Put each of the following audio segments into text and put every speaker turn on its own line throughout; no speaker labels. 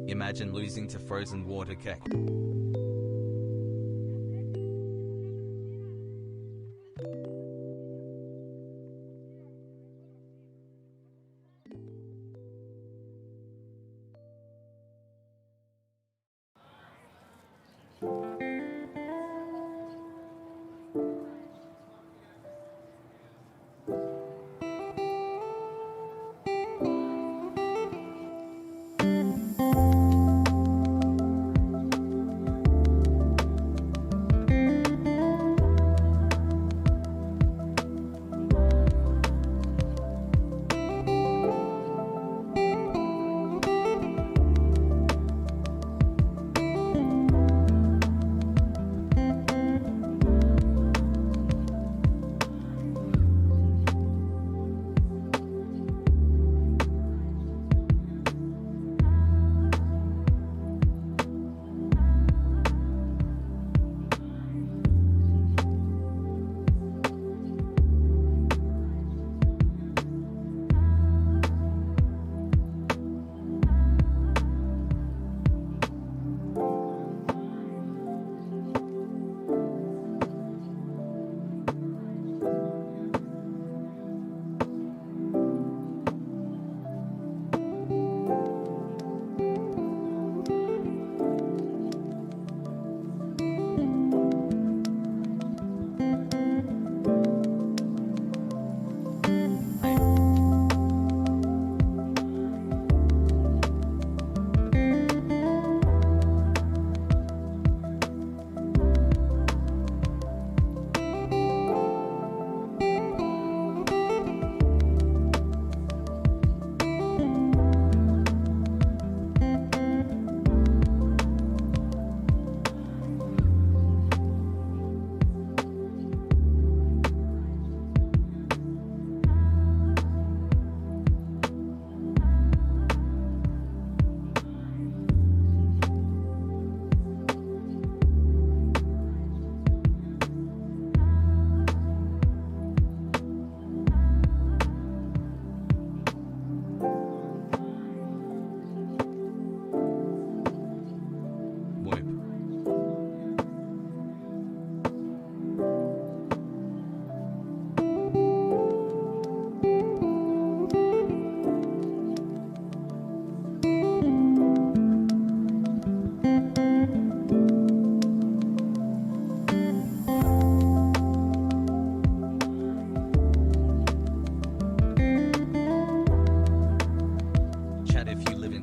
Imagine losing to frozen water cake.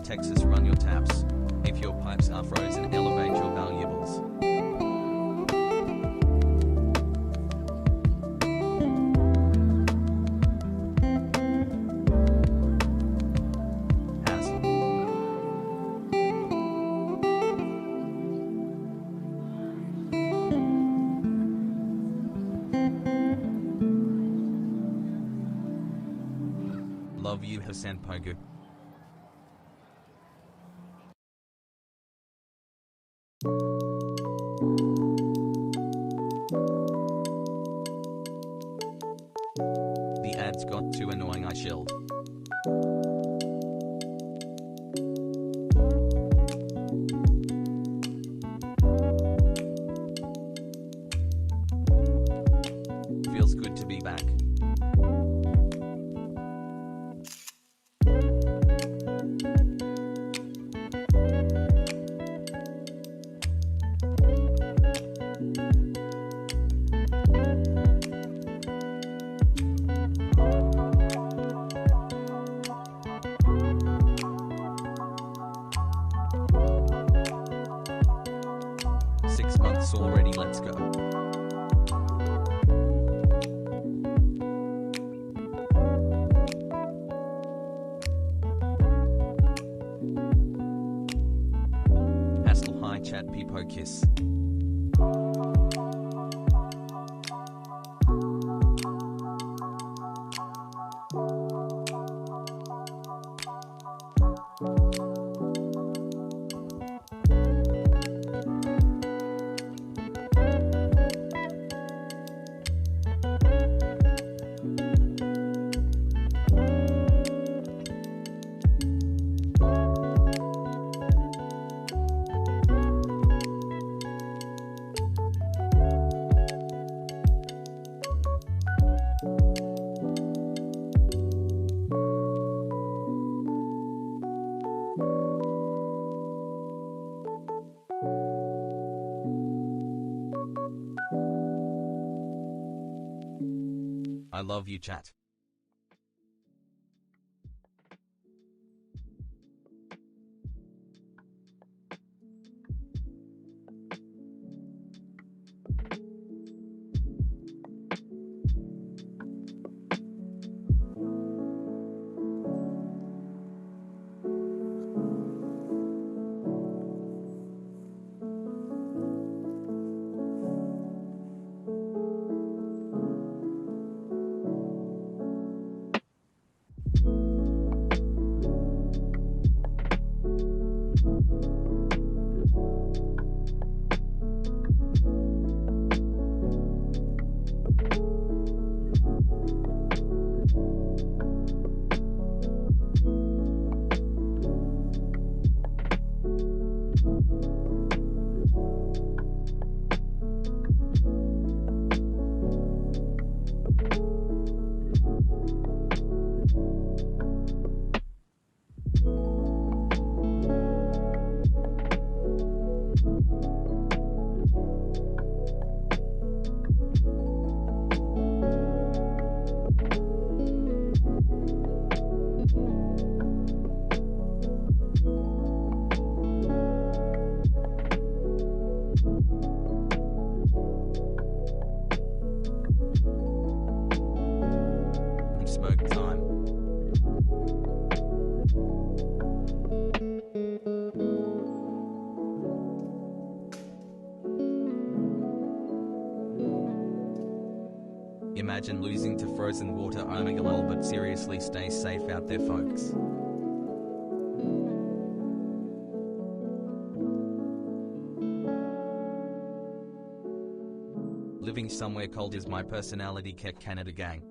Texas, run your taps. If your pipes are frozen, elevate your valuables. Love you, Hasanabi. The ad's gone. felt too annoying, I chilled. Feels good to be back. Months already, let's go. Hassle, hi chat, peepo kiss. I love you, chat. Smoke time. Imagine losing to frozen water. Omega lol, but seriously, stay safe out there, folks. Living somewhere cold is my personality. Keck Canada gang.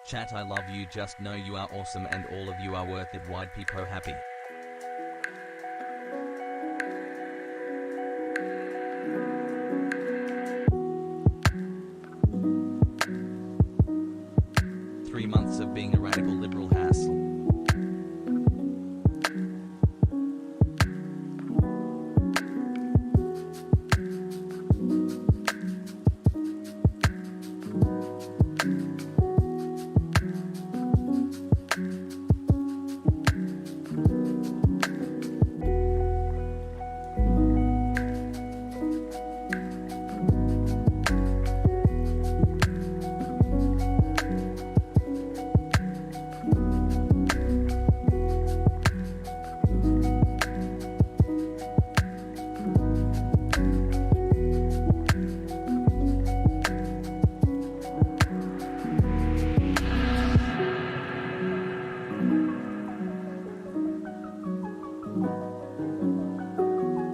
Chat, I love you, just know you are awesome and all of you are worth it. Wide peepo happy. Months of being a radical liberal hassle.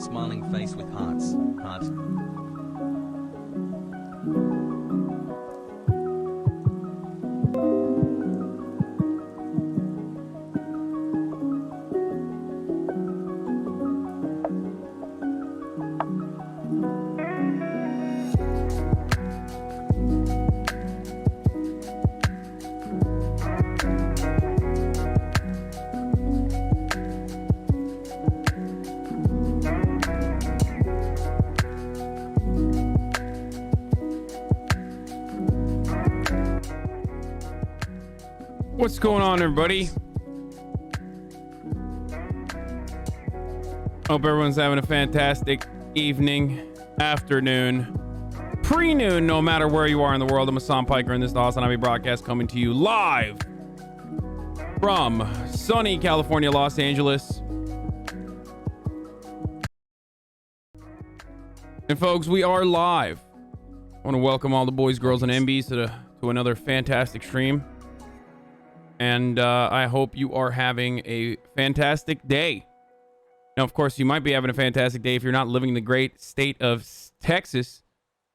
Smiling face with hearts. Heart.
What's going on, everybody? Hope everyone's having a fantastic evening, afternoon, pre-noon, no matter where you are in the world. I'm Hassan Piker, and this is the Hasanabi broadcast coming to you live from sunny California, Los Angeles. And folks, we are live. I want to welcome all the boys, girls, and MBs to another fantastic stream. And I hope you are having a fantastic day. Now, of course, you might be having a fantastic day if you're not living in the great state of Texas,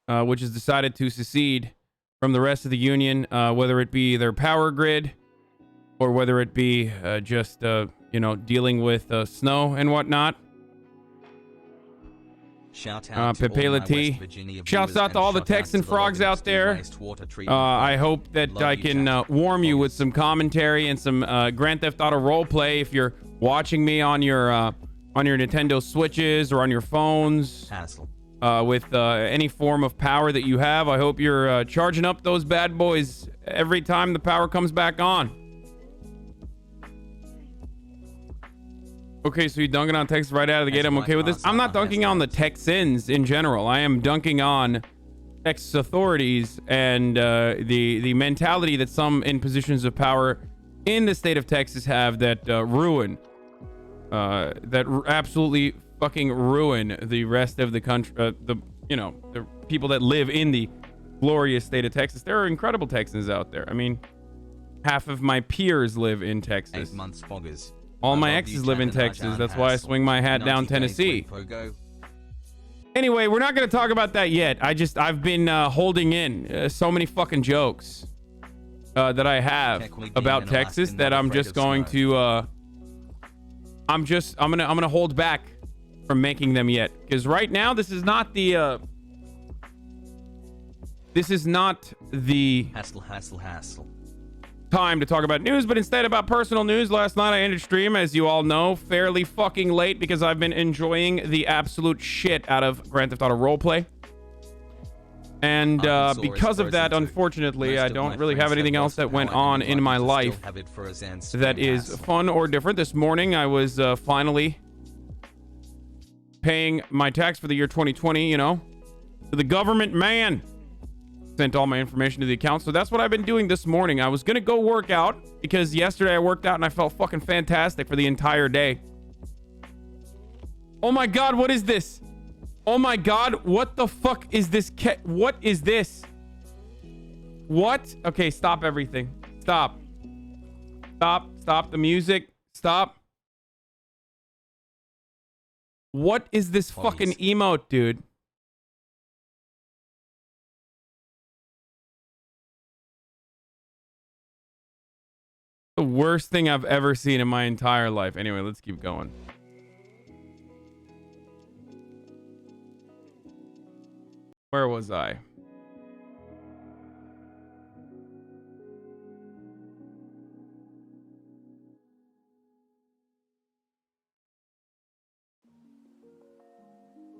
which has decided to secede from the rest of the union, whether it be their power grid or whether it be just, dealing with snow and whatnot.
Shout out to
Pepe
all my
Lati.
West Virginia
Shouts
viewers
out to
and
all the
shout
Texan
to the
frogs
Logan
out there.
wastewater treatment
I
plant.
hope that
Love
I
you,
can
chat.
warm you with some commentary and some Grand Theft Auto roleplay if you're watching me on your Nintendo Switches or on your phones.
Hassle.
With any form of power that you have. I hope you're charging up those bad boys every time the power comes back on. Okay, so you're dunking on Texas right out of the gate. I'm okay with this. I'm not dunking on the Texans in general. I am dunking on Texas authorities and the mentality that some in positions of power in the state of Texas have that absolutely fucking ruin the rest of the country. The people that live in the glorious state of Texas. There are incredible Texans out there. I mean, half of my peers live in Texas.
8 months foggers.
All my exes live in Texas. That's why I swing my hat down Tennessee. Anyway, we're not going to talk about that yet. I've been holding in so many fucking jokes that I have about Texas that I'm just going to I'm gonna hold back from making them yet, because right now this is not the
hassle.
Time to talk about news, but instead about personal news. Last night I ended stream, as you all know, fairly fucking late because I've been enjoying the absolute shit out of Grand Theft Auto roleplay. And because of that, unfortunately, I don't really have anything else that went on in my life that is fun or different. This morning I was finally paying my tax for the year 2020, to the government man. Sent all my information to the account. So that's what I've been doing this morning. I was gonna go work out because yesterday I worked out and I felt fucking fantastic for the entire day. Oh my god, what is this? Oh my god, what the fuck is this? What is this? What? Okay, stop everything. Stop the music. Stop. What is this fucking emote, dude? The worst thing I've ever seen in my entire life. Anyway, let's keep going. Where was I?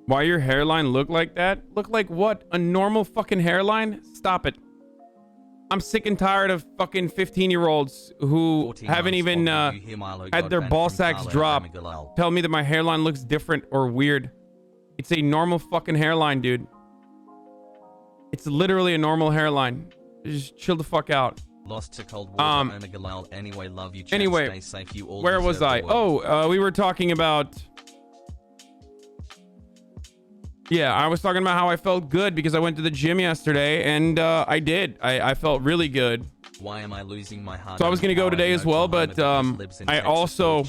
Why your hairline look like that? Look like what? A normal fucking hairline? Stop it. I'm sick and tired of fucking 15-year-olds who haven't even had their ball sacks drop. Tell me that my hairline looks different or weird. It's a normal fucking hairline, dude. It's literally a normal hairline. Just chill the fuck out.
Lost to cold water. Anyway, love you.
Anyway,
stay safe. You all
where was I? Oh, we were talking about... Yeah, I was talking about how I felt good because I went to the gym yesterday, and I did. I felt really good.
Why am I losing my heart?
So I was going to go today as well, but I also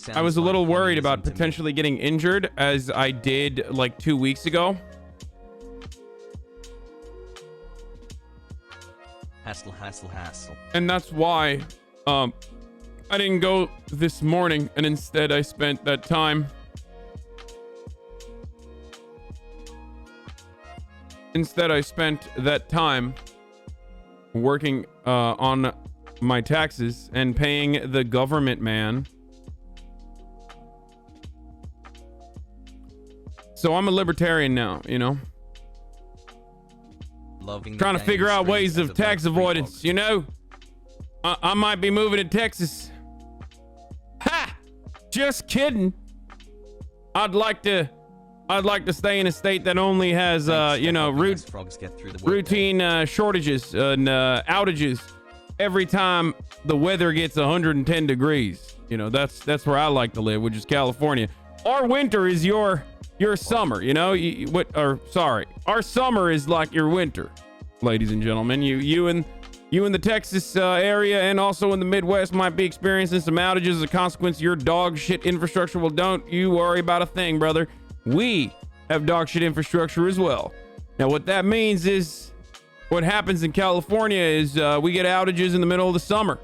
I was a
Sounds
little
like
worried
communism
about
to me.
potentially getting injured, as I did like 2 weeks ago.
Hassle, hassle, hassle.
And that's why I didn't go this morning, and instead I spent that time working on my taxes and paying the government man. So I'm a libertarian now, you know,
Loving
trying to figure out ways of tax avoidance, you know. I might be moving to Texas. Ha! Just kidding. I'd like to stay in a state that only has
frogs get through the
routine shortages and outages every time the weather gets 110 degrees. You know, that's where I like to live, which is California. Our winter is your summer, you know. Our summer is like your winter, ladies and gentlemen. You in the Texas area and also in the Midwest might be experiencing some outages as a consequence of your dog shit infrastructure. Well, don't you worry about a thing, brother. We have dog shit infrastructure as well. Now, what that means is what happens in California is we get outages in the middle of the summer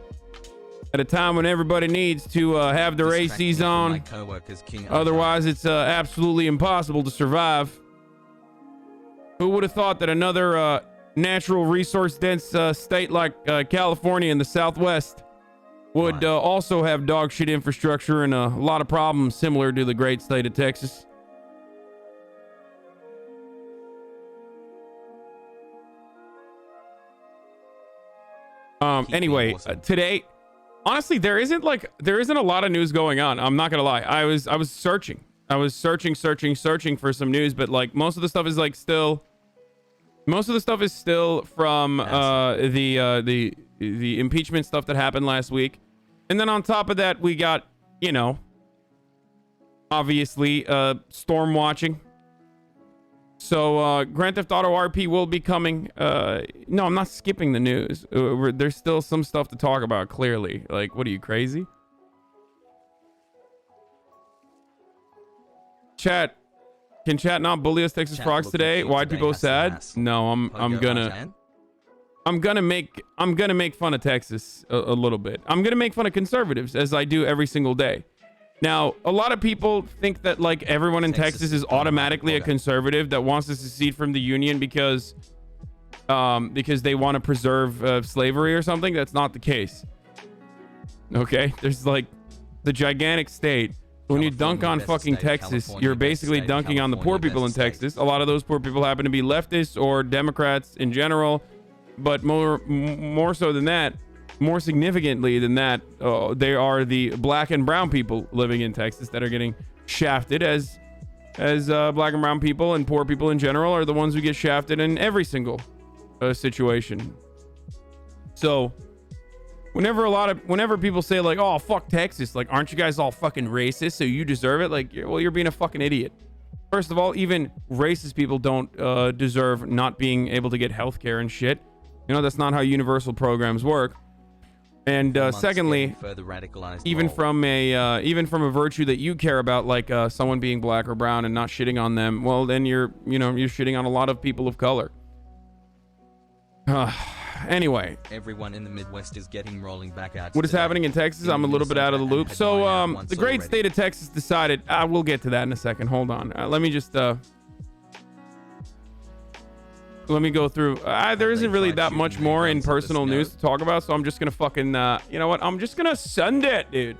at a time when everybody needs to have their ACs on. Otherwise, it's absolutely impossible to survive. Who would have thought that another natural resource dense state like California in the Southwest would also have dog shit infrastructure and a lot of problems similar to the great state of Texas? Anyway, today, honestly, there isn't a lot of news going on. I'm not gonna lie. I was searching for some news, but like most of the stuff is still from the impeachment stuff that happened last week. And then on top of that, we got, you know, obviously storm watching. So Grand Theft Auto RP will be coming. No, I'm not skipping the news. There's still some stuff to talk about, clearly. Like, what are you, crazy? Chat. Can chat not bully us Texas frogs today? Why'd people sad? No, I'm gonna make fun of Texas a little bit. I'm gonna make fun of conservatives, as I do every single day. Now, a lot of people think that like everyone in Texas is automatically a conservative that wants to secede from the union because they want to preserve slavery or something. That's not the case. Okay, there's like the gigantic state. When you dunk on fucking Texas, you're basically dunking on the poor people in Texas. A lot of those poor people happen to be leftists or Democrats in general, but more so than that, more significantly than that, they are the black and brown people living in Texas that are getting shafted, as black and brown people and poor people in general are the ones who get shafted in every single situation. So whenever people say like, oh, fuck Texas, like, aren't you guys all fucking racist, so you deserve it? Like, well, you're being a fucking idiot. First of all, even racist people don't deserve not being able to get healthcare and shit. You know, that's not how universal programs work. And secondly, even from a virtue that you care about, like someone being black or brown and not shitting on them, well, then you're shitting on a lot of people of color. Anyway,
everyone in the Midwest is getting rolling back out.
What is happening in Texas? I'm a little bit out of the loop. So the great state of Texas decided. We'll get to that in a second. Hold on. Let me just let me go through. There isn't really that much more in personal news to talk about, so I'm just gonna fucking you know what? I'm just gonna send it, dude.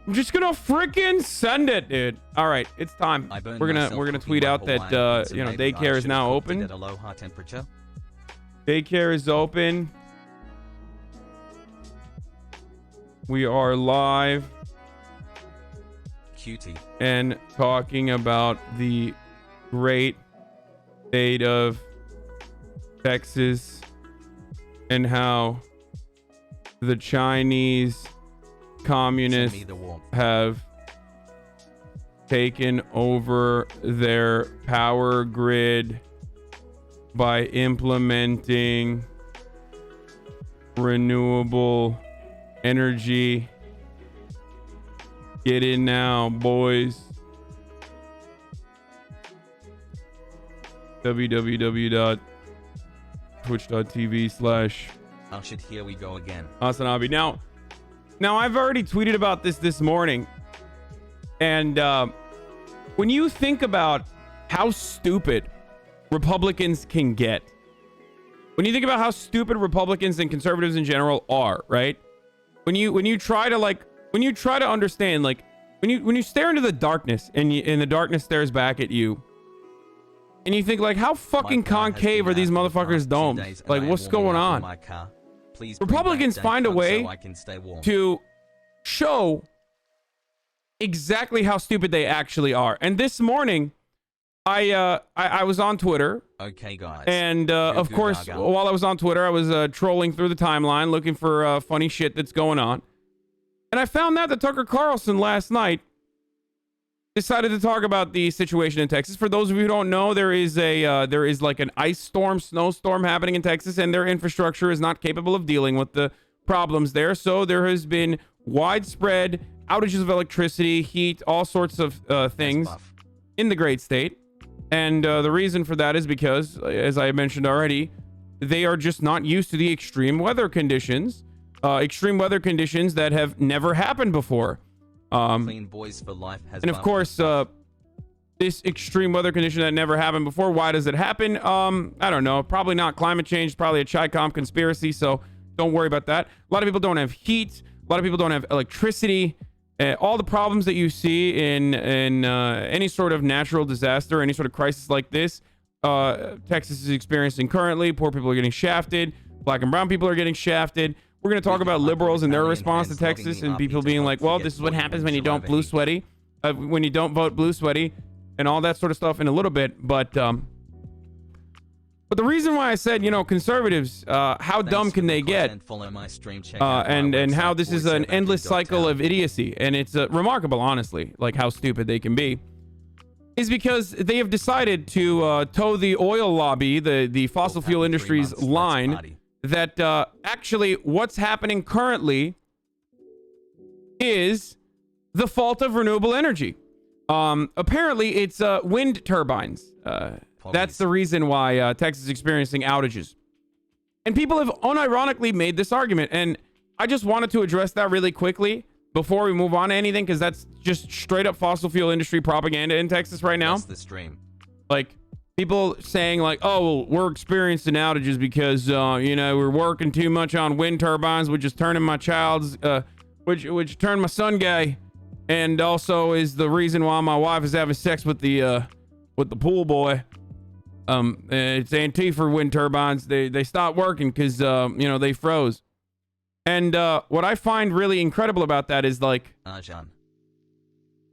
I'm just gonna freaking send it, dude. All right, it's time. We're gonna tweet out that daycare is now open. Daycare is open. We are live.
Cutie.
And talking about the great state of Texas and how the Chinese communists have taken over their power grid by implementing renewable energy. Get in now, boys. www.twitch.tv/
Oh shit, here we go again.
Hasanabi. Now I've already tweeted about this morning. And when you think about how stupid Republicans can get, when you think about how stupid Republicans and conservatives in general are, right? When you try to understand, like when you stare into the darkness and the darkness stares back at you, and you think like, how fucking concave are these motherfuckers' domes? Like, what's going on? Republicans find a way to show exactly how stupid they actually are. And this morning, I was on Twitter.
Okay, guys.
And of course, while I was on Twitter, I was trolling through the timeline looking for funny shit that's going on. And I found out that Tucker Carlson last night decided to talk about the situation in Texas. For those of you who don't know, there is like an ice storm, snowstorm happening in Texas, and their infrastructure is not capable of dealing with the problems there. So there has been widespread outages of electricity, heat, all sorts of things in the great state. And the reason for that is because, as I mentioned already, they are just not used to the extreme weather conditions that have never happened before.
Clean Boys for Life has,
and of course, this extreme weather condition that never happened before, why does it happen? I don't know. Probably not climate change, probably a Chi-Com conspiracy, so don't worry about that. A lot of people don't have heat. A lot of people don't have electricity. All the problems that you see in any sort of natural disaster, any sort of crisis like this, Texas is experiencing currently. Poor people are getting shafted. Black and brown people are getting shafted. We're going to talk about liberals and their response to Texas and people being like, well, this is what happens when you don't blue sweaty, when you don't vote blue sweaty, and all that sort of stuff in a little bit. But the reason why I said, conservatives, how dumb can they get? And how this is an endless cycle of idiocy. And it's remarkable, honestly, like how stupid they can be, is because they have decided to toe the oil lobby, the fossil fuel industry's line, that actually what's happening currently is the fault of renewable energy. Apparently, it's wind turbines. That's the reason why Texas is experiencing outages. And people have unironically made this argument. And I just wanted to address that really quickly before we move on to anything, because that's just straight up fossil fuel industry propaganda in Texas right now.
That's the stream.
Like, people saying like, oh, well, we're experiencing outages because, we're working too much on wind turbines, which is turning my which turned my son gay. And also is the reason why my wife is having sex with the pool boy. It's Antifa wind turbines. They stopped working because they froze. And what I find really incredible about that is like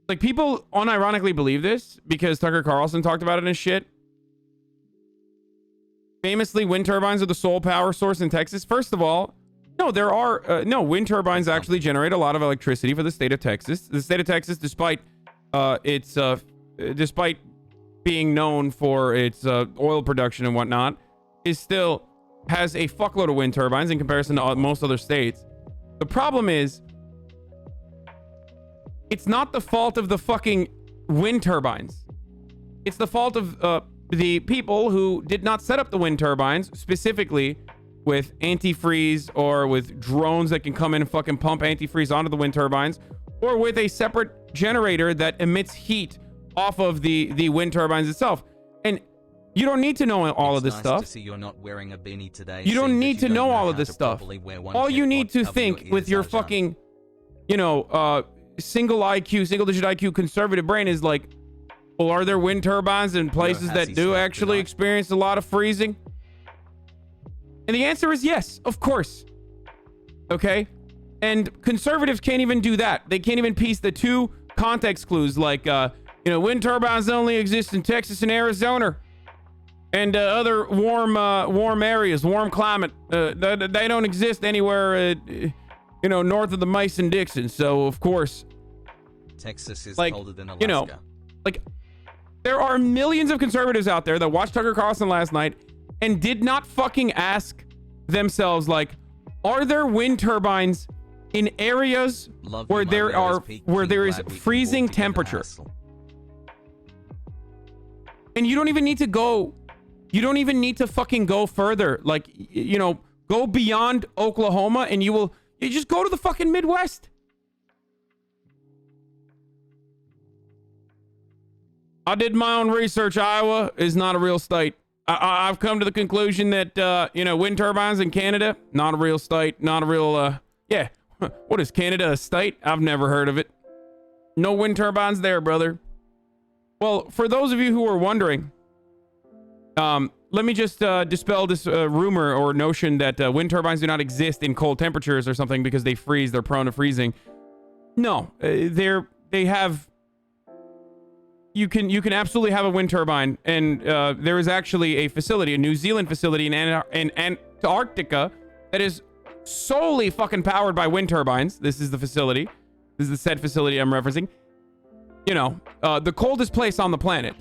people unironically believe this because Tucker Carlson talked about it and shit. Famously, wind turbines are the sole power source in Texas. First of all, no, there are wind turbines actually generate a lot of electricity for the state of Texas. The state of Texas, despite being known for its oil production and whatnot, still has a fuckload of wind turbines in comparison to most other states. The problem is, it's not the fault of the fucking wind turbines. It's the fault of the people who did not set up the wind turbines, specifically with antifreeze or with drones that can come in and fucking pump antifreeze onto the wind turbines, or with a separate generator that emits heat off of the wind turbines itself. And you don't need to know all of this stuff.
To see you're not wearing a beanie today.
You don't need to know all of this stuff. All you need to think with your fucking, single digit IQ conservative brain is like, well, are there wind turbines in places that do actually experience a lot of freezing? And the answer is yes, of course. Okay? And conservatives can't even do that. They can't even piece the two context clues like, wind turbines only exist in Texas and Arizona and other warm areas, warm climate. They don't exist anywhere, north of the Mason-Dixon. So, of course,
Texas is colder than Alaska.
There are millions of conservatives out there that watched Tucker Carlson last night and did not fucking ask themselves, like, are there wind turbines in areas
Love
where
you, my
there
rarest
are
peak
where
king,
there is
glad we can
freezing
walk together,
temperature.
hassle.
And you don't even need to go. You don't even need to fucking go further. Like, you know, go beyond Oklahoma and you just go to the fucking Midwest. I did my own research. Iowa is not a real state. I've come to the conclusion that, you know, wind turbines in Canada, not a real state, not a real, yeah. What is Canada, a state? I've never heard of it. No wind turbines there, brother. Well, for those of you who are wondering, let me just dispel this rumor or notion that wind turbines do not exist in cold temperatures or something because they freeze. They're prone to freezing. No, they have. You can absolutely have a wind turbine, and there is actually a facility, a New Zealand facility in Antarctica that is solely fucking powered by wind turbines. This is the facility. This is the said facility I'm referencing. You know, the coldest place on the planet,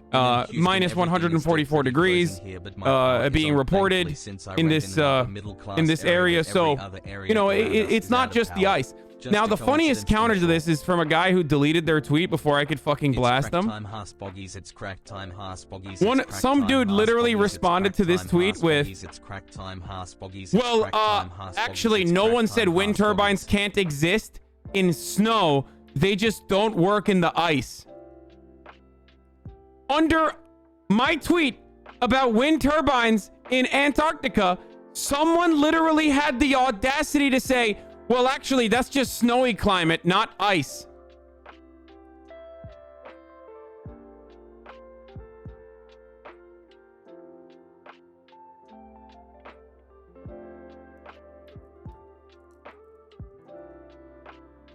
minus 144 degrees, being reported in this area. So, you know, it's not just the ice. Now, the funniest counter to this is from a guy who deleted their tweet before I could fucking blast them. Some dude literally responded to this tweet with, well, actually, no one said wind turbines can't exist in snow. They just don't work in the ice. Under my tweet about wind turbines in Antarctica, someone literally had the audacity to say, well, actually, that's just snowy climate, not ice.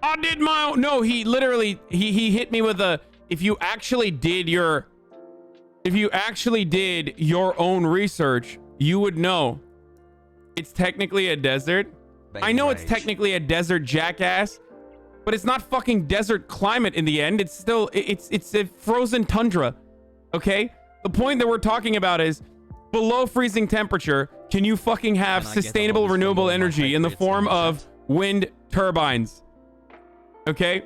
I did my own. No, he literally, he hit me with a, if you actually did your own research, you would know it's technically a desert. I know it's technically a desert, jackass, but it's not fucking desert climate in the end. It's still, it's a frozen tundra, okay? The point that we're talking about is below freezing temperature, can you fucking have sustainable renewable energy in the form of wind turbines? Okay?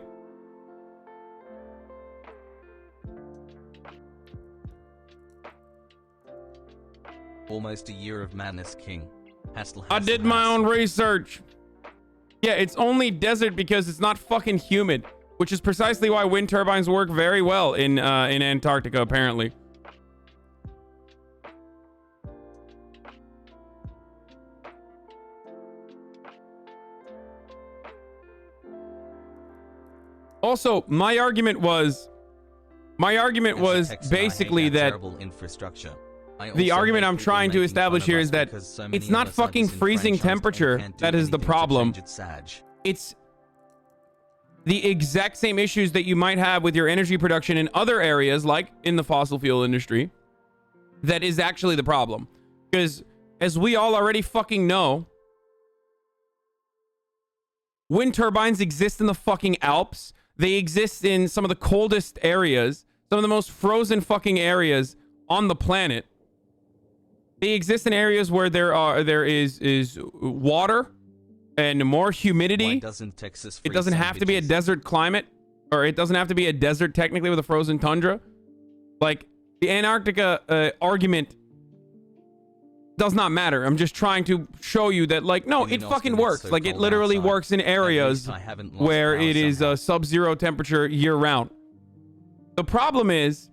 Almost a year of madness, King.
I did my own research. Yeah, it's only desert because it's not fucking humid, which is precisely why wind turbines work very well in Antarctica, apparently. Also, my argument was basically that the argument I'm trying to establish here is that it's not fucking freezing temperature that is the problem. It's the exact same issues that you might have with your energy production in other areas, like in the fossil fuel industry, that is actually the problem. Because as we all already fucking know, wind turbines exist in the fucking Alps. They exist in some of the coldest areas, some of the most frozen fucking areas on the planet. They exist in areas where there is water and more humidity.
Why doesn't Texas
it doesn't have to be a desert climate, or it doesn't have to be a desert technically with a frozen tundra. Like, the Antarctica argument does not matter. I'm just trying to show you that, like, no, it fucking works. Like, it literally works in areas where it is a sub-zero temperature year-round. The problem is,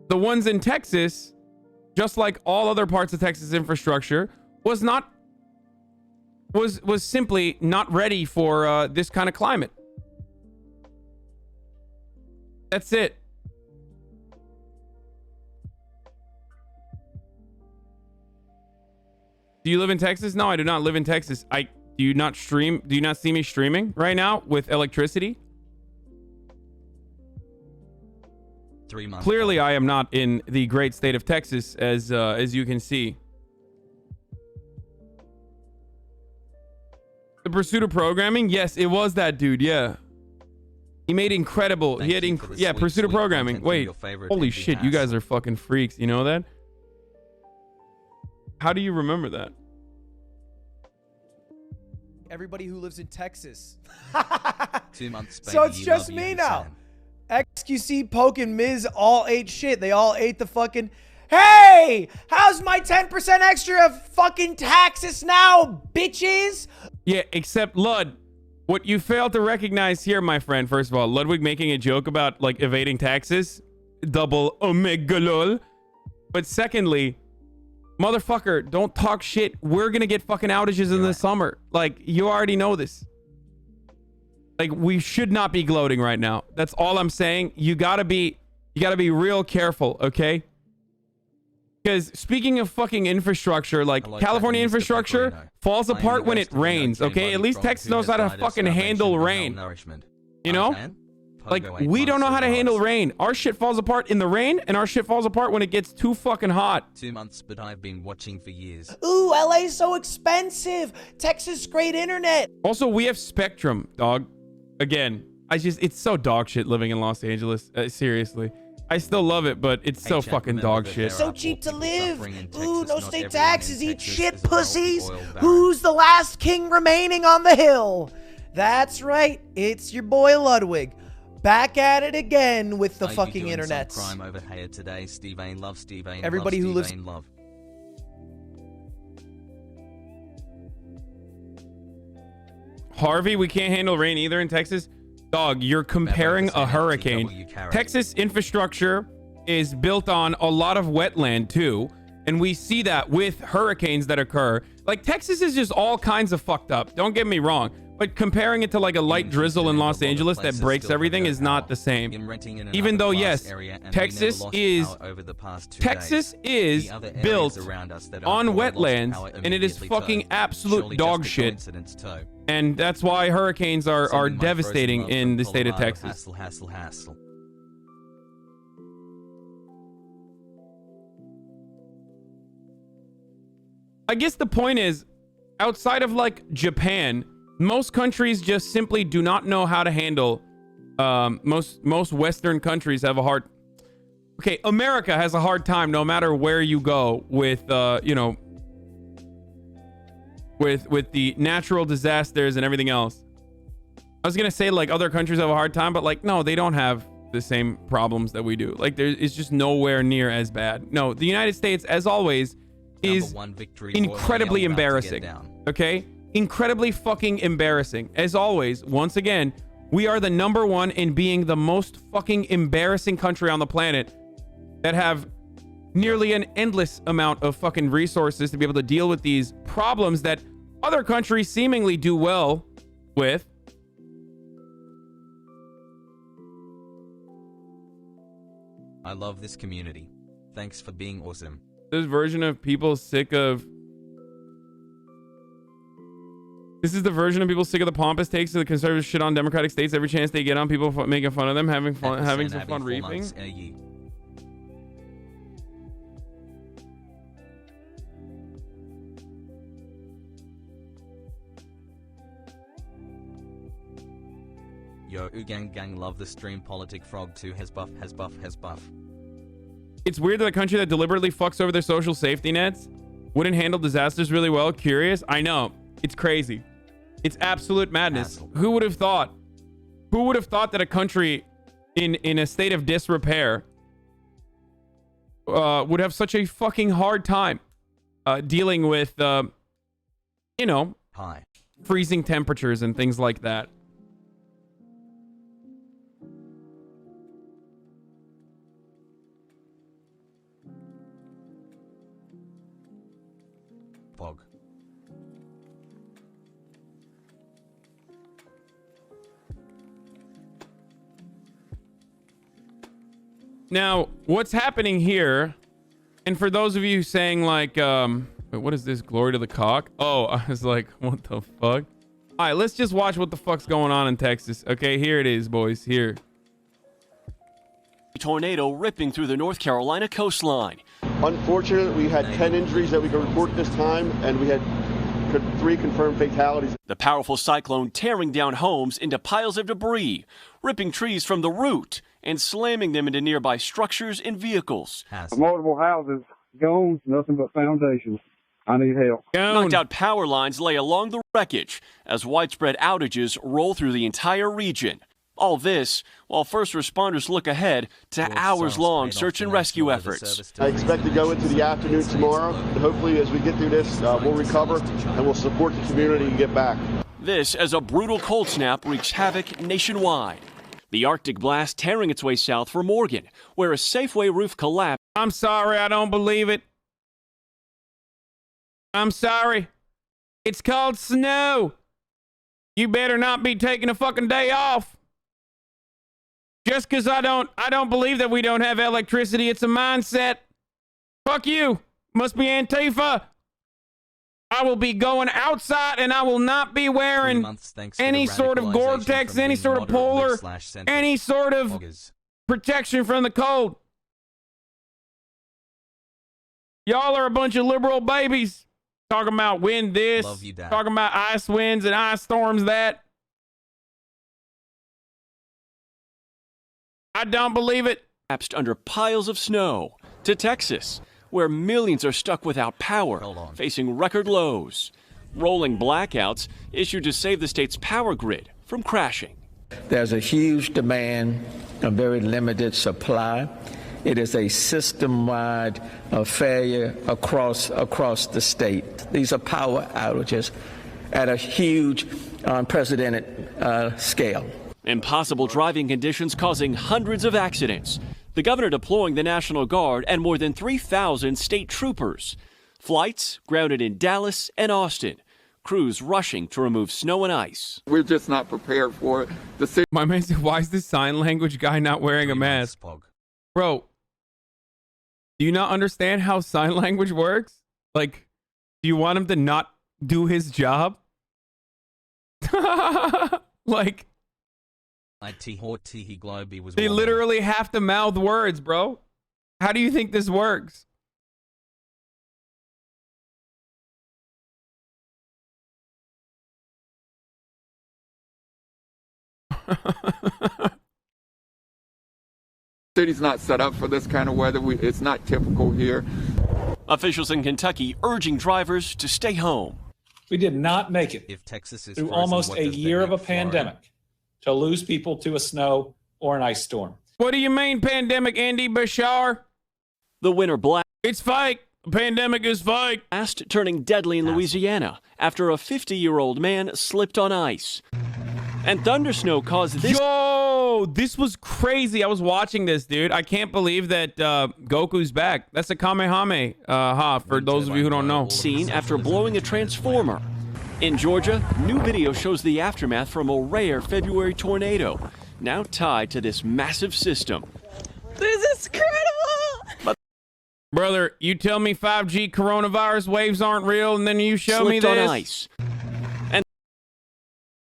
the ones in Texas, just like all other parts of Texas infrastructure, was simply not ready for this kind of climate. That's it. Do you live in Texas? No, I do not live in Texas. Do you not stream? Do you not see me streaming right now with electricity?
3 months.
Clearly, I am not in the great state of Texas, as you can see. The Pursuit of Programming? Yes, it was that dude. Yeah, he made incredible. He had Pursuit of Programming. Wait, holy shit! You guys are fucking freaks. You know that? How do you remember that?
everybody who lives in Texas.
2 months, baby.
So it's
You
just
love
me
you,
now.
Hassan.
XQC, Poke, and Miz all ate shit. They all ate the fucking... Hey! How's my 10% extra fucking taxes now, bitches?
Yeah, except Lud, what you fail to recognize here, my friend, first of all, Ludwig making a joke about, like, evading taxes. Double omega lol. But secondly, motherfucker, don't talk shit. We're gonna get fucking outages in the summer. Like, you already know this. Like, we should not be gloating right now. That's all I'm saying. You gotta be real careful, okay? Because speaking of fucking infrastructure, like, California infrastructure falls apart when it rains, okay? At least Texas knows how to fucking handle rain. You know? Like, we don't know how to handle rain. Our shit falls apart in the rain, and our shit falls apart when it gets too fucking hot.
2 months, but I've been watching for years.
Ooh, LA's so expensive. Texas, great internet.
Also, we have Spectrum, dog. Again, it's so dog shit living in Los Angeles. Seriously. I still love it, but it's so fucking dog shit.
So cheap to live. Ooh, no state taxes. Eat shit, pussies. Who's the last king remaining on the hill? That's right. It's your boy Ludwig. Back at it again with the fucking internets.
Crime over here today. Steve Ain love. Steve Ain
Everybody
love,
who lives.
Steve Ain love.
Harvey, we can't handle rain either in Texas. Dog, you're comparing a hurricane. Texas infrastructure is built on a lot of wetland too, and we see that with hurricanes that occur. Like, Texas is just all kinds of fucked up. Don't get me wrong. But comparing it to like a light drizzle in Los Angeles that breaks everything is not the same. Even though, yes, Texas is built on wetlands, and it is fucking absolute dog shit. And that's why hurricanes are devastating in the state of Texas. I guess the point is, outside of like Japan, most countries just simply do not know how to handle. Most Western countries have a hard. Okay, America has a hard time no matter where you go with you know, with the natural disasters and everything else. I was gonna say like other countries have a hard time, but like no, they don't have the same problems that we do. Like it's just nowhere near as bad. No, the United States, as always, is incredibly embarrassing. Okay. Incredibly fucking embarrassing. As always, once again, we are the #1 in being the most fucking embarrassing country on the planet that have nearly an endless amount of fucking resources to be able to deal with these problems that other countries seemingly do well with.
I love this community. Thanks for being awesome.
This version of people sick of... This is the version of people sick of the pompous takes of the conservative shit on Democratic states every chance they get on, people making fun of them, having some fun reaping.
Yo, gang love the stream. Politic Frog 2 has buff.
It's weird that a country that deliberately fucks over their social safety nets wouldn't handle disasters really well. Curious? I know. It's crazy. It's absolute madness. Who would have thought? Who would have thought that a country in a state of disrepair would have such a fucking hard time dealing with, you know, freezing temperatures and things like that?
Pog.
Now, what's happening here, and for those of you saying like, wait, what is this? Glory to the cock? Oh, I was like, what the fuck? All right, let's just watch what the fuck's going on in Texas. Okay, here it is, boys. Here.
A tornado ripping through the North Carolina coastline.
Unfortunately, we had 10 injuries that we could report this time, and we had 3 confirmed fatalities.
The powerful cyclone tearing down homes into piles of debris, ripping trees from the root, and slamming them into nearby structures and vehicles.
Multiple houses gone, nothing but foundations. I need help.
Knocked out power lines lay along the wreckage as widespread outages roll through the entire region. All this while first responders look ahead to hours-long search and rescue efforts.
I expect to go into the afternoon tomorrow. And hopefully, as we get through this, we'll recover and we'll support the community and get back.
This as a brutal cold snap wreaks havoc nationwide. The Arctic blast tearing its way south for Morgan, where a Safeway roof collapsed.
I'm sorry, I don't believe it. I'm sorry. It's called snow. You better not be taking a fucking day off. Just because I don't believe that we don't have electricity. It's a mindset. Fuck you. Must be Antifa. I will be going outside and I will not be wearing any sort of Gore-Tex, any sort of polar, any sort of protection from the cold. Y'all are a bunch of liberal babies. Talking about wind this, talking about ice winds and ice storms that. I don't believe it.
Collapsed under piles of snow to Texas, where millions are stuck without power, facing record lows. Rolling blackouts issued to save the state's power grid from crashing.
There's a huge demand, a very limited supply. It is a system-wide failure across the state. These are power outages at a huge, unprecedented scale.
Impossible driving conditions causing hundreds of accidents. The governor deploying the National Guard and more than 3,000 state troopers. Flights grounded in Dallas and Austin. Crews rushing to remove snow and ice.
We're just not prepared for it.
My man said, why is this sign language guy not wearing a mask? Bro, do you not understand how sign language works? Like, do you want him to not do his job? Like, they literally have to mouth words, bro. How do you think this works?
City's not set up for this kind of weather. It's not typical here.
Officials in Kentucky urging drivers to stay home.
We did not make it
If Texas is
through
frozen,
almost
what
a
does that
year of a
make Florida?
pandemic to lose people to a snow or an ice storm.
What do you mean, pandemic, Andy Bashar?
The winter blast
It's fake. The pandemic is fake.
turning deadly in Louisiana after a 50-year-old man slipped on ice. And thundersnow caused this
Yo, this was crazy. I was watching this, dude. I can't believe that Goku's back. That's a Kamehameha, for those of you who don't know.
scene after blowing a transformer. In Georgia, new video shows the aftermath from a rare February tornado, now tied to this massive system.
This is incredible!
Brother, you tell me 5G coronavirus waves aren't real, and then you show me
Slipped on
this.
ice.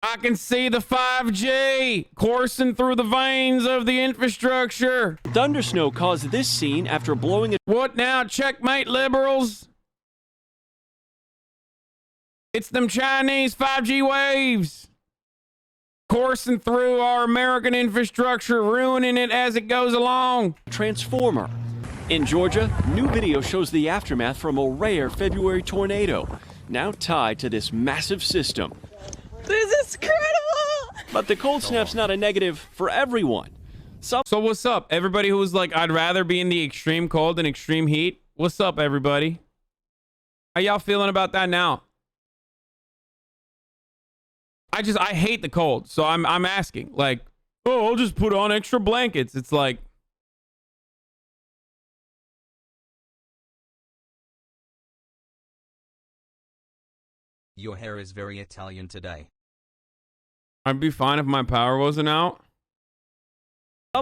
I can see the 5G coursing through the veins of the infrastructure.
Thundersnow caused this scene after blowing a
What now, checkmate liberals? It's them Chinese 5G waves coursing through our American infrastructure, ruining it as it goes along.
transformer. In Georgia, new video shows the aftermath from a rare February tornado, now tied to this massive system.
This is incredible!
But the cold snap's not a negative for everyone. Some
So what's up? Everybody who's like, I'd rather be in the extreme cold than extreme heat. What's up, everybody? How y'all feeling about that now? I hate the cold, so I'm asking. Like, oh, I'll just put on extra blankets. It's like,
Your hair is very Italian today.
I'd be fine if my power wasn't out.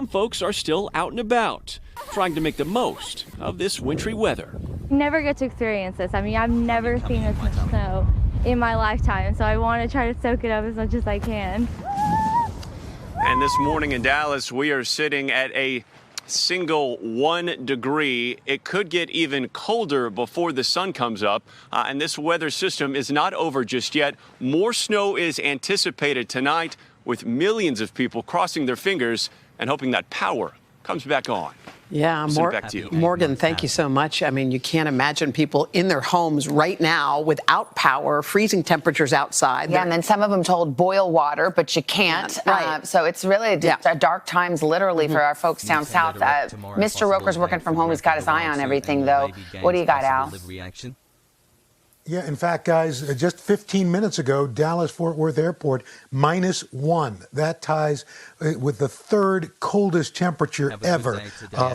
folks are still out and about, trying to make the most of this wintry weather.
Never get to experience this. I mean, I've never seen this much snow in my lifetime, so I want to try to soak it up as much as I can.
And this morning in Dallas, we are sitting at a single 1 degree. It could get even colder before the sun comes up. And this weather system is not over just yet. More snow is anticipated tonight, with millions of people crossing their fingers and hoping that power
comes back on.
Yeah,
Back to you.
Morgan, thank you so much. I mean, you can't imagine people in their homes right now without power, freezing temperatures outside.
Yeah, and then some of them told boil water, but you can't.
Right.
So it's really dark times, literally, for our folks down south. Mr. Roker's working from home. He's got his eye on everything, though. What do you got, Al?
Yeah, in fact, guys, just 15 minutes ago, Dallas-Fort Worth Airport, -1. That ties with the third coldest temperature ever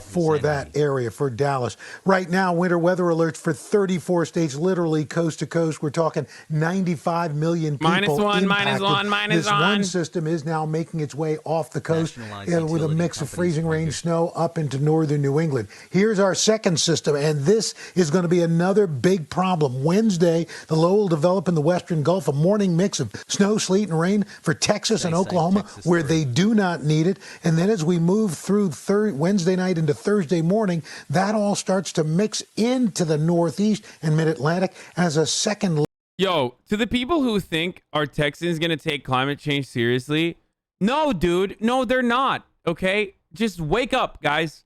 for that area, for Dallas. Right now, winter weather alerts for 34 states, literally coast to coast. We're talking 95 million people impacted. This one system is now making its way off the coast with a mix of freezing rain, snow up into northern New England. Here's our second system, and this is going to be another big problem. Wednesday, the low will develop in the western Gulf, a morning mix of snow, sleet, and rain for Texas and Oklahoma, where they do not need it. And then as we move through Wednesday night into Thursday morning, that all starts to mix into the Northeast and Mid-Atlantic as a second.
Yo, to the people who think are Texans going to take climate change seriously, no, dude. No, they're not. Okay? Just wake up, guys.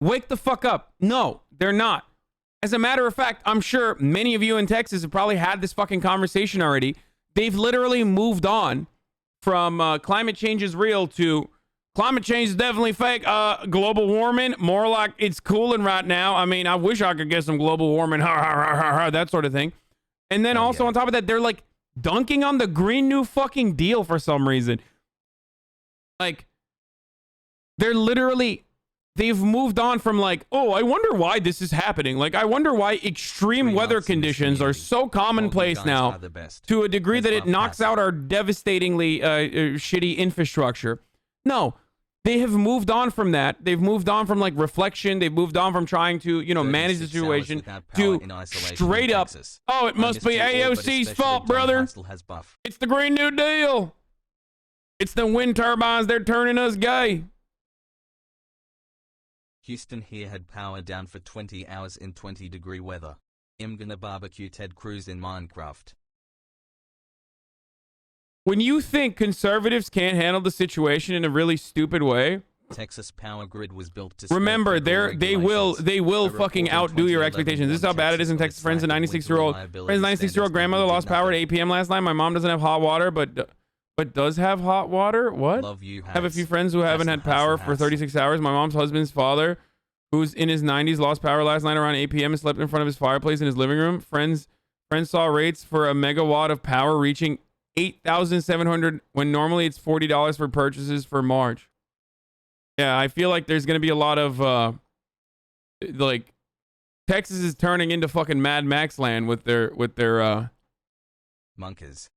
Wake the fuck up. No, they're not. As a matter of fact, I'm sure many of you in Texas have probably had this fucking conversation already. They've literally moved on from climate change is real to climate change is definitely fake. Global warming, more like it's cooling right now. I mean, I wish I could get some global warming, that sort of thing. And then on top of that, they're like dunking on the Green New fucking Deal for some reason. Like, they're literally... They've moved on from like, oh, I wonder why this is happening. Like, I wonder why extreme weather conditions are so commonplace now to a degree that it knocks out our devastatingly shitty infrastructure. No, they have moved on from that. They've moved on from like reflection. They've moved on from trying to, manage the situation to straight up, oh, it must be AOC's fault, brother. It's the Green New Deal. It's the wind turbines. They're turning us gay.
Houston here had power down for 20 hours in 20-degree weather. I'm gonna barbecue Ted Cruz in Minecraft.
When you think conservatives can't handle the situation in a really stupid way,
Texas power grid was built to
remember they will fucking outdo your expectations. This is how bad it is in Texas. Friends, a 96-year-old grandmother lost power at 8 p.m. last night. My mom doesn't have hot water, but does have hot water? What? Have a few friends who haven't had power for 36 hours. My mom's husband's father, who's in his 90s, lost power last night around 8 p.m. and slept in front of his fireplace in his living room. Friends saw rates for a megawatt of power reaching $8,700 when normally it's $40 for purchases for March. Yeah, I feel like there's going to be a lot of like Texas is turning into fucking Mad Max land with their
monkers.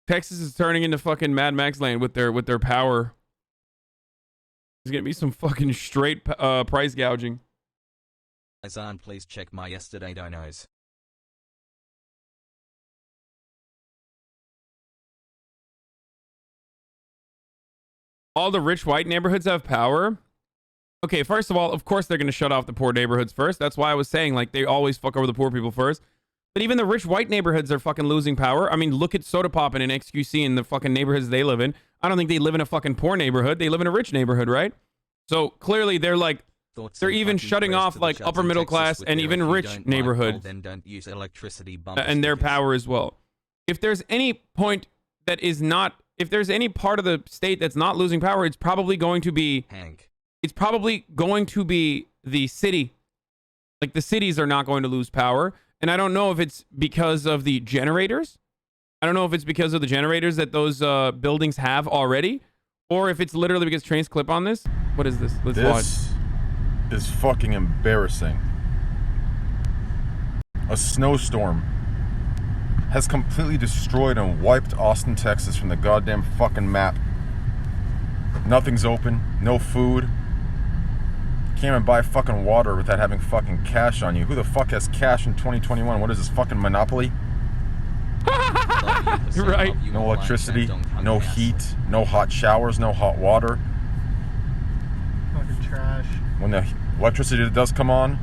Texas is turning into fucking Mad Max land with their power. There's gonna be some fucking straight price gouging.
Hassan, please check my yesterday donos.
All the rich white neighborhoods have power. Okay, first of all, of course they're gonna shut off the poor neighborhoods first. That's why I was saying like they always fuck over the poor people first. But even the rich white neighborhoods are fucking losing power. I mean, look at Soda Poppin' and XQC and the fucking neighborhoods they live in. I don't think they live in a fucking poor neighborhood. They live in a rich neighborhood, right? So clearly they're like, they're even shutting off like upper middle class and even rich neighborhoods and their power as well. If there's any point that is not, if there's any part of the state that's not losing power, it's probably going to be
Hank.
It's probably going to be the city. Like the cities are not going to lose power. And I don't know if it's because of the generators. I don't know if it's because of the generators that those buildings have already, or if it's literally because trains clip on this. What is this? Let's watch.
This is fucking embarrassing. A snowstorm has completely destroyed and wiped Austin, Texas from the goddamn fucking map. Nothing's open, no food. Can't even buy fucking water without having fucking cash on you. Who the fuck has cash in 2021? What is this, fucking Monopoly?
Right.
No electricity, no heat, no hot showers, no hot water.
Fucking trash.
When the electricity does come on,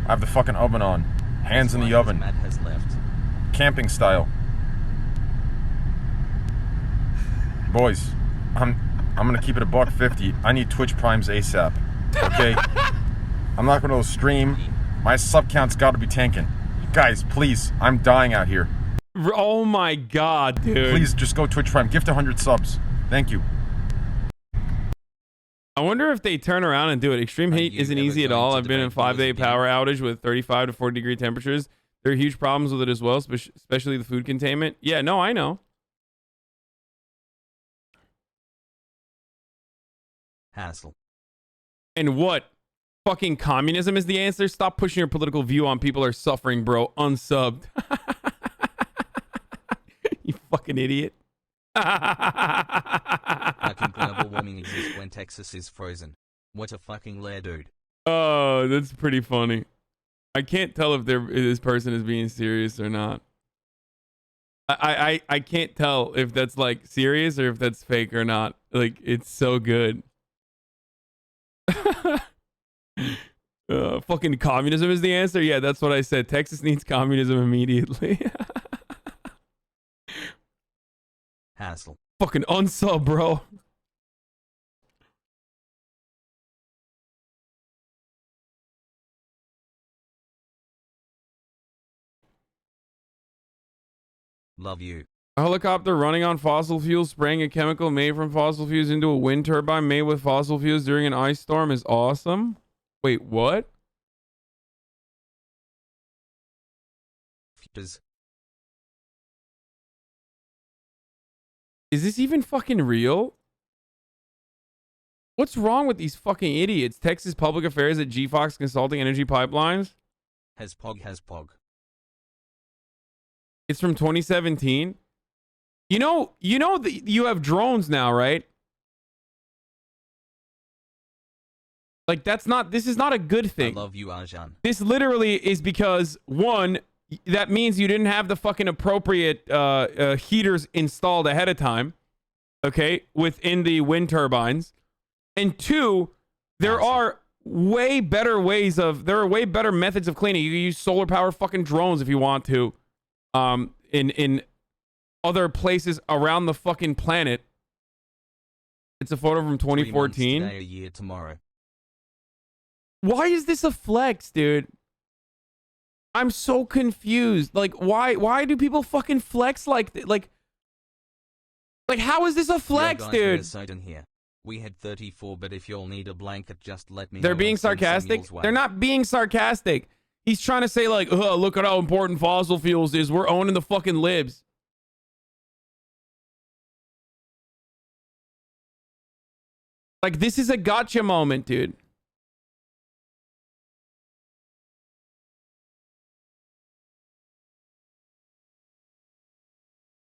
I have the fucking oven on. Hands in the oven. Camping style. Boys, I'm gonna keep it $1.50. I need Twitch Primes ASAP. Okay? I'm not gonna stream. My sub count's gotta be tanking. Guys, please, I'm dying out here.
Oh my god, dude.
Please, just go Twitch Prime. Gift 100 subs. Thank you.
I wonder if they turn around and do it. Extreme heat isn't easy at all. I've been in a 5-day power outage with 35 to 40 degree temperatures. There are huge problems with it as well, especially the food containment. Yeah, no, I know.
Hassle.
And what? Fucking communism is the answer? Stop pushing your political view on people who are suffering, bro. Unsubbed. You fucking idiot.
How can global warming exist when Texas is frozen? What a fucking lair, dude.
Oh, that's pretty funny. I can't tell if this person is being serious or not. I can't tell if that's like serious or if that's fake or not. Like, it's so good. Fucking communism is the answer? Yeah, that's what I said. Texas needs communism immediately.
Hassle.
Fucking unsub, bro.
Love you.
A helicopter running on fossil fuels spraying a chemical made from fossil fuels into a wind turbine made with fossil fuels during an ice storm is awesome. Wait, what? Is this even fucking real? What's wrong with these fucking idiots? Texas Public Affairs at GFox Consulting Energy Pipelines?
Has pog.
It's from 2017. You know you have drones now, right? Like, this is not a good thing.
I love you, Arjan.
This literally is because, one, that means you didn't have the fucking appropriate heaters installed ahead of time, okay, within the wind turbines. And two, there are way better methods of cleaning. You can use solar power fucking drones if you want to, in other places around the fucking planet. It's a photo from 2014.
3 months today, a year tomorrow.
Why is this a flex, dude? I'm so confused. Like, why do people fucking flex like like how is this a flex, dude?
Here. We had 34, but if you'll need a blanket, just let me know.
They're being sarcastic. They're not being sarcastic. He's trying to say like, oh, look at how important fossil fuels is. We're owning the fucking libs. Like, this is a gotcha moment, dude.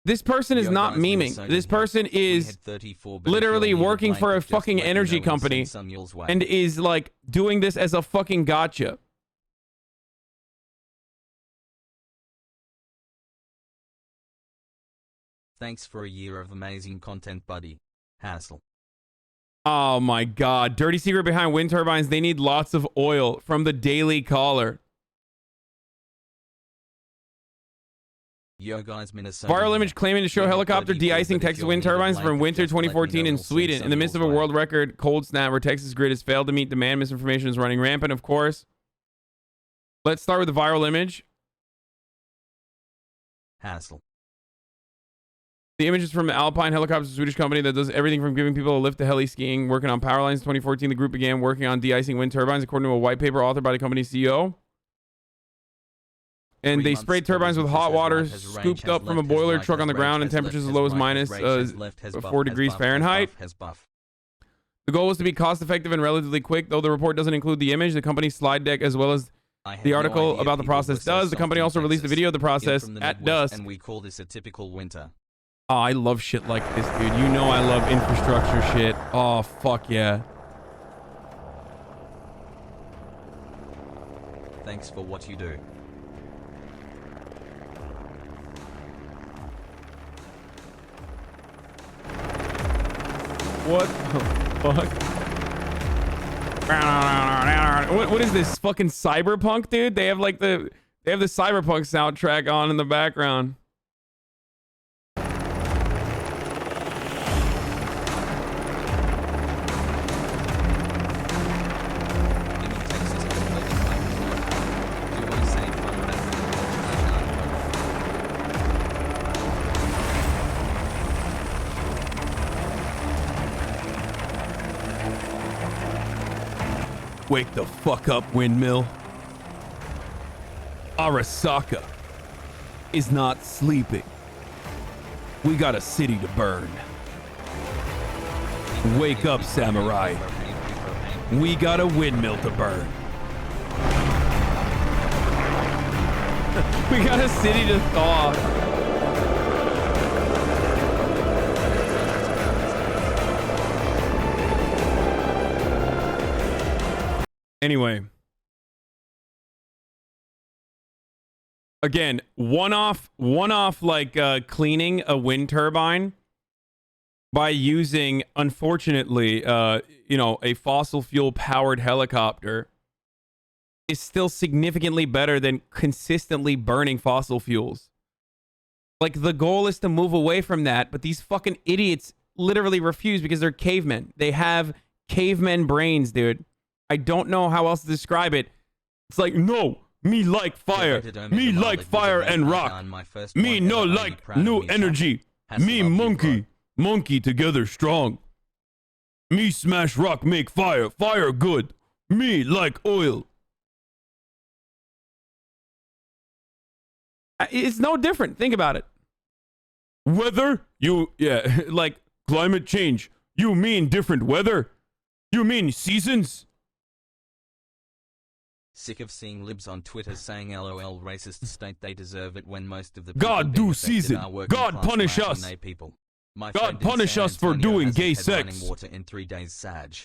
This person is not memeing. This person is literally working for a fucking energy company and is like doing this as a fucking gotcha.
Thanks for a year of amazing content, buddy. Hassle.
Oh my god. Dirty secret behind wind turbines. They need lots of oil. From the Daily Caller.
Yo guys, Minnesota.
Viral image claiming to show helicopter de-icing Texas wind turbines from winter 2014 in Sweden. In the midst of a world record cold snap where Texas grid has failed to meet demand, misinformation is running rampant, of course. Let's start with the viral image.
Hassle.
The image is from the Alpine Helicopters, a Swedish company that does everything from giving people a lift to heli skiing. Working on power lines in 2014, the group began working on de-icing wind turbines, according to a white paper authored by the company's CEO. And they sprayed turbines with hot water scooped up from a boiler truck on the ground in temperatures as low as minus 4 degrees Fahrenheit. The goal was to be cost effective and relatively quick, though the report doesn't include the image. The company's slide deck, as well as the article about the process does. The company also released a video of the process at dusk.
And we call this a typical winter.
Oh, I love shit like this, dude. You know I love infrastructure shit. Oh, fuck yeah.
Thanks for what you do.
What the fuck? What is this? Fucking cyberpunk, dude? They have like the cyberpunk soundtrack on in the background. Wake the fuck up, windmill. Arasaka is not sleeping. We got a city to burn. Wake up, samurai. We got a windmill to burn. We got a city to thaw. Anyway. Again, one-off like cleaning a wind turbine by using, unfortunately, a fossil fuel powered helicopter is still significantly better than consistently burning fossil fuels. Like, the goal is to move away from that, but these fucking idiots literally refuse because they're cavemen. They have cavemen brains, dude. I don't know how else to describe it. It's like, no, me like fire. Me like fire and rock. Me no like new energy. Me monkey. Monkey together strong. Me smash rock make fire. Fire good. Me like oil. It's no different. Think about it. Weather? Like climate change. You mean different weather? You mean seasons?
Sick of seeing libs on Twitter saying LOL racist state they deserve it when most of the
God do season. God punish us.
People.
God punish us for doing gay sex.
Water in 3 days, Sag.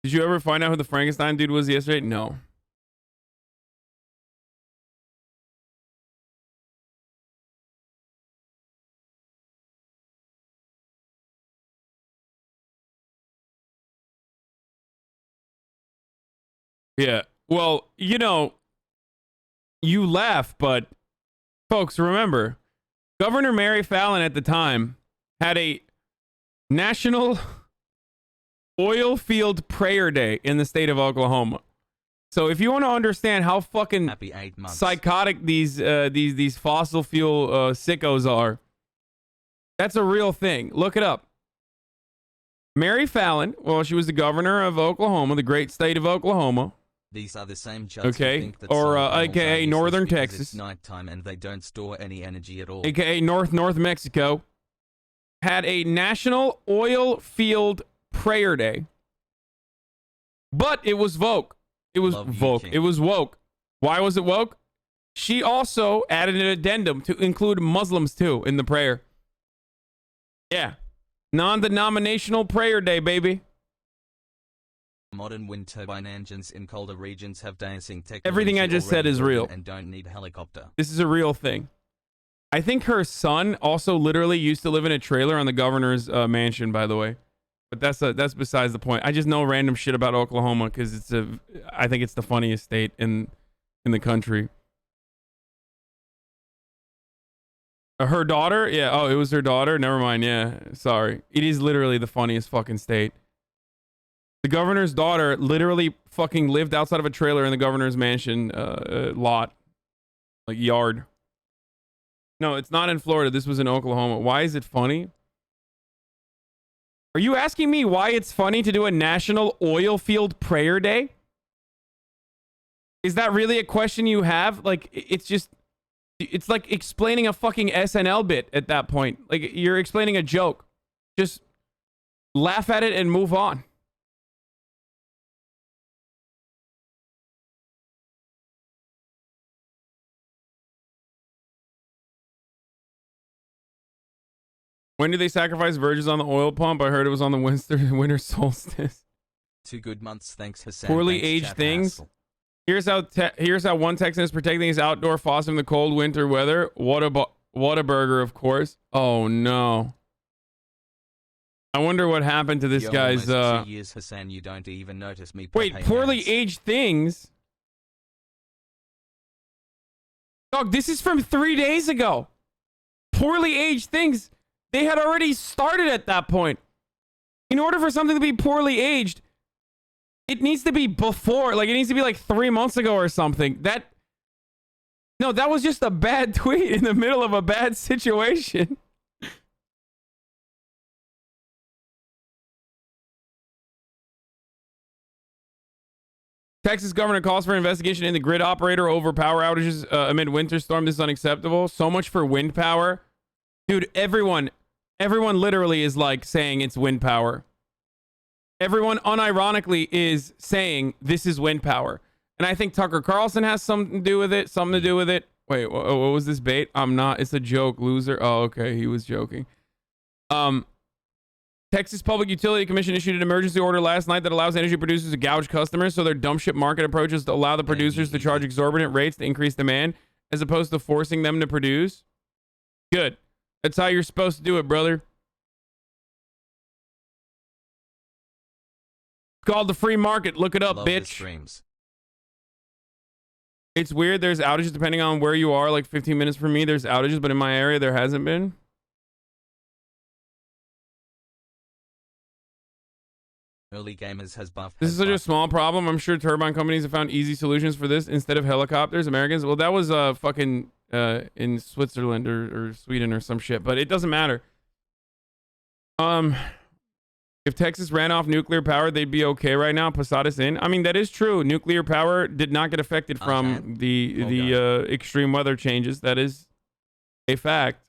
Did you ever find out who the Frankenstein dude was yesterday? No. Yeah. Well, you laugh, but folks, remember, Governor Mary Fallin at the time had a national oil field prayer day in the state of Oklahoma. So if you want to understand how fucking psychotic these fossil fuel sickos are, that's a real thing. Look it up. Mary Fallin, well, she was the governor of Oklahoma, the great state of Oklahoma.
These are the same judges
okay,
who think that
or aka Northern Texas.
It's nighttime and they don't store any energy at all.
Aka North Mexico had a national oil field prayer day. But it was woke. It was woke. It was woke. Why was it woke? She also added an addendum to include Muslims too in the prayer. Yeah. Non-denominational prayer day, baby.
Modern wind turbine engines in colder regions have dancing technology.
Everything I just said is real.
And don't need helicopter.
This is a real thing. I think her son also literally used to live in a trailer on the governor's mansion, by the way. But that's besides the point. I just know random shit about Oklahoma because I think it's the funniest state in the country. Her daughter? Yeah. Oh, it was her daughter? Never mind. Yeah. Sorry. It is literally the funniest fucking state. The governor's daughter literally fucking lived outside of a trailer in the governor's mansion lot. Like yard. No, it's not in Florida. This was in Oklahoma. Why is it funny? Are you asking me why it's funny to do a national oil field prayer day? Is that really a question you have? Like, it's like explaining a fucking SNL bit at that point. Like, you're explaining a joke. Just laugh at it and move on. When did they sacrifice virgins on the oil pump? I heard it was on the winter solstice.
2 good months, thanks Hassan.
Poorly aged things. Here's how one Texan is protecting his outdoor faucet from the cold winter weather. Whataburger, of course. Oh no. I wonder what happened to this guy's.
2 years, Hassan, you don't even notice me.
Wait, poorly aged things. Dog, this is from 3 days ago. Poorly aged things. They had already started at that point. In order for something to be poorly aged, it needs to be before, like it needs to be like 3 months ago or something. No, that was just a bad tweet in the middle of a bad situation. Texas governor calls for an investigation in the grid operator over power outages amid winter storm. This is unacceptable. So much for wind power. Dude, everyone literally is like saying it's wind power. Everyone unironically is saying this is wind power. And I think Tucker Carlson has something to do with it. Wait, what was this bait? I'm not. It's a joke, loser. Oh, okay. He was joking. Texas Public Utility Commission issued an emergency order last night that allows energy producers to gouge customers, so their dump ship market approaches to allow the producers to charge exorbitant rates to increase demand, as opposed to forcing them to produce. Good. That's how you're supposed to do it, brother. It's called the free market. Look it up, bitch. It's weird. There's outages depending on where you are. Like 15 minutes from me, there's outages, but in my area, there hasn't been.
Early Gamers has buffed.
This is such a small problem. I'm sure turbine companies have found easy solutions for this instead of helicopters. Americans, well, that was fucking in Switzerland or Sweden or some shit, but it doesn't matter. If Texas ran off nuclear power, they'd be okay right now. Posadas in. I mean, that is true. Nuclear power did not get affected from the extreme weather changes. That is a fact.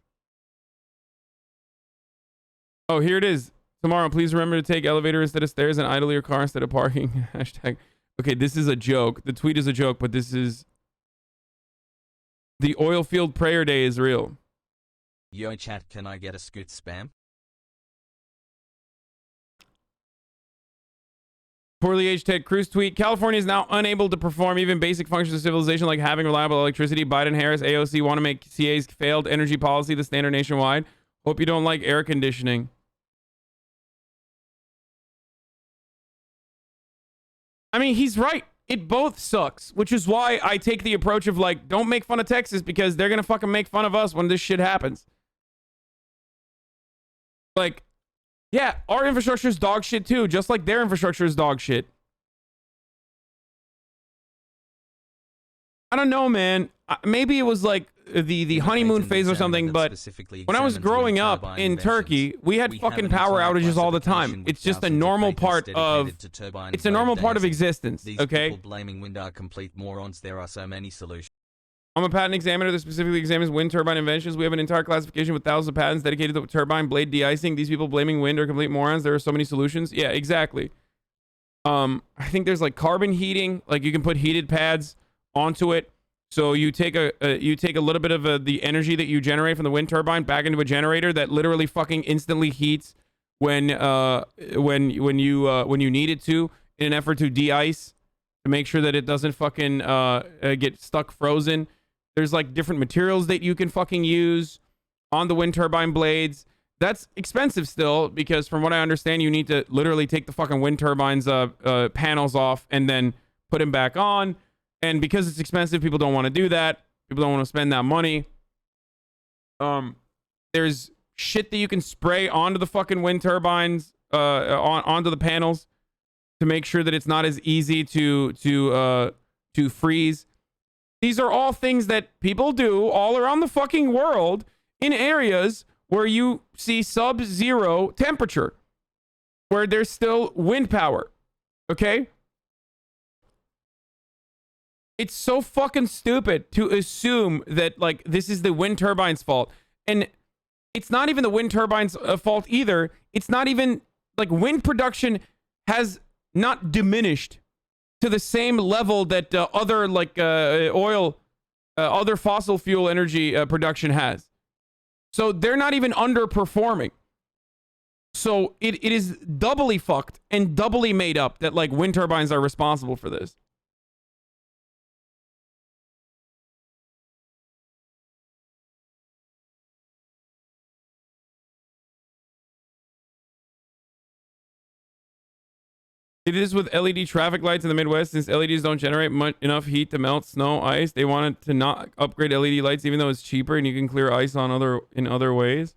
Oh, here it is. Tomorrow, please remember to take elevator instead of stairs and idle your car instead of parking. Hashtag. Okay, this is a joke. The tweet is a joke, but this is... The oil field prayer day is real.
Yo, chat, can I get a scoot spam?
Poorly aged Ted Cruz tweet. California is now unable to perform even basic functions of civilization like having reliable electricity. Biden-Harris AOC want to make CA's failed energy policy the standard nationwide. Hope you don't like air conditioning. I mean, he's right. It both sucks, which is why I take the approach of like, don't make fun of Texas because they're going to fucking make fun of us when this shit happens. Like, yeah, our infrastructure is dog shit too, just like their infrastructure is dog shit. I don't know, man. Maybe it was like the honeymoon phase or something, but when I was growing up in Turkey, we had fucking power outages all the time. It's just a normal part of existence, okay?
People blaming wind are complete morons. There are so many solutions.
I'm a patent examiner that specifically examines wind turbine inventions. We have an entire classification with thousands of patents dedicated to turbine blade de-icing. These people blaming wind are complete morons. There are so many solutions. Yeah, exactly. I think there's like carbon heating. Like you can put heated pads onto it. So you take a little bit of the energy that you generate from the wind turbine back into a generator that literally fucking instantly heats when you need it to, in an effort to de-ice, to make sure that it doesn't fucking get stuck frozen. There's like different materials that you can fucking use on the wind turbine blades. That's expensive still, because from what I understand, you need to literally take the fucking wind turbines panels off and then put them back on. And because it's expensive, people don't want to do that. People don't want to spend that money. There's shit that you can spray onto the fucking wind turbines, onto the panels, to make sure that it's not as easy to freeze. These are all things that people do all around the fucking world in areas where you see sub-zero temperature, where there's still wind power. Okay? It's so fucking stupid to assume that, like, this is the wind turbine's fault. And it's not even the wind turbine's fault either. It's not even, like, wind production has not diminished to the same level that other, like, other fossil fuel energy production has. So they're not even underperforming. So it is doubly fucked and doubly made up that, like, wind turbines are responsible for this. It is with LED traffic lights in the Midwest. Since LEDs don't generate enough heat to melt snow, ice, they wanted to not upgrade LED lights, even though it's cheaper and you can clear ice on in other ways.